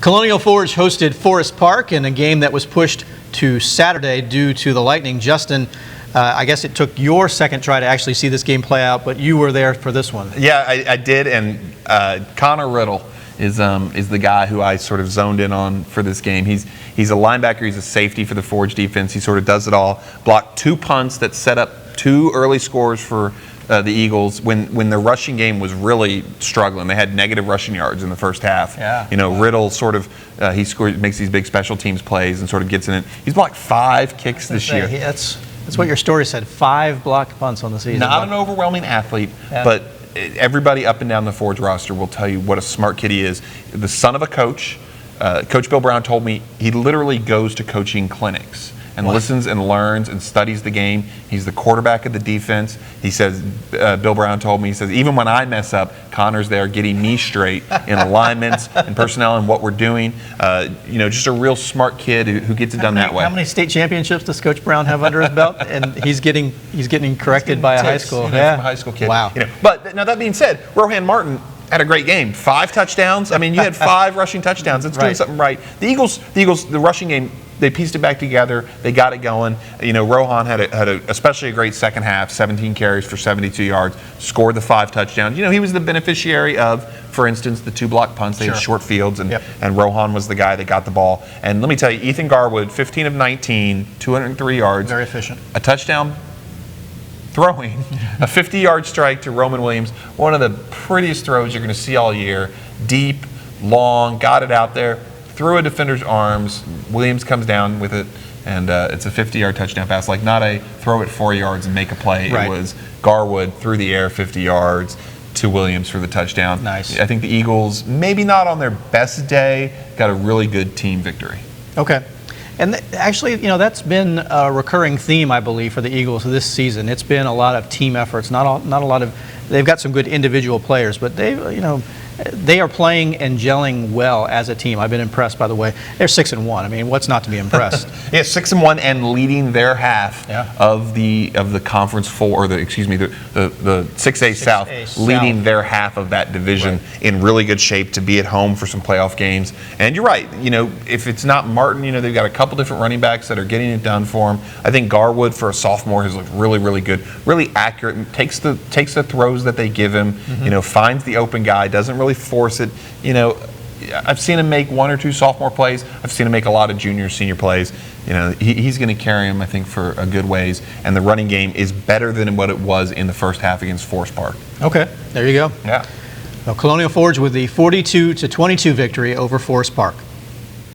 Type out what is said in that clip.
Colonial Forge hosted Forest Park in a game that was pushed to Saturday due to the lightning. Justin, I guess it took your second try to actually see this game play out, but you were there for this one. Yeah, I did, and Riddle is the guy who I sort of zoned in on for this game. He's a linebacker, he's a safety for the Forge defense. He sort of does it all. Blocked 2 punts that set up 2 early scores for the Eagles when the rushing game was really struggling. They had negative rushing yards in the first half. Yeah. You know, Riddle sort of makes these big special teams plays and sort of gets in it. He's blocked 5 kicks this year. That's what your story said. 5 blocked punts on the season. Not an overwhelming athlete, but everybody up and down the Forge roster will tell you what a smart kid he is. The son of a coach. Coach Bill Brown told me he literally goes to coaching clinics and listens and learns and studies the game. He's the quarterback of the defense. He says, Bill Brown told me, he says, even when I mess up, Connor's there getting me straight in alignments and personnel and what we're doing. You know, just a real smart kid who gets it done that way. How many state championships does Coach Brown have under his belt? And he's getting corrected by a high school. From a high school kid. Wow. You know, but now that being said, Rohan Martin had a great game. 5 touchdowns. I mean, you had 5 rushing touchdowns. It's doing something right. The Eagles, the rushing game, they pieced it back together. They got it going. You know, Rohan had especially a great second half, 17 carries for 72 yards, scored the 5 touchdowns. You know, he was the beneficiary of, for instance, the 2 block punts. They had short fields, and Rohan was the guy that got the ball. And let me tell you, Ethan Garwood, 15 of 19, 203 yards. Very efficient. A touchdown throwing, a 50-yard strike to Roman Williams. One of the prettiest throws you're going to see all year. Deep, long, got it out there. Through a defender's arms, Williams comes down with it, and it's a 50-yard touchdown pass. Like, not a throw it 4 yards and make a play. It was Garwood through the air 50 yards to Williams for the touchdown. Nice. I think the Eagles, maybe not on their best day, got a really good team victory. Okay. And actually, you know, that's been a recurring theme, I believe, for the Eagles this season. It's been a lot of team efforts, not a lot of. They've got some good individual players, but they are playing and gelling well as a team. I've been impressed, by the way. They're 6-1. I mean, what's not to be impressed? Yeah, 6-1 and leading their half of the conference the 6A South, leading their half of that division in really good shape to be at home for some playoff games. And you're right. You know, if it's not Martin, you know, they've got a couple different running backs that are getting it done for him. I think Garwood, for a sophomore, has looked really, really good, really accurate, and takes the throws that they give him. You know, finds the open guy, doesn't really force it. You know, I've seen him make 1 or 2 sophomore plays. I've seen him make a lot of junior, senior plays. You know, he's going to carry him, I think, for a good ways. And the running game is better than what it was in the first half against Forest Park. Okay, there you go. Yeah. Well, Colonial Forge with the 42-22 victory over Forest Park.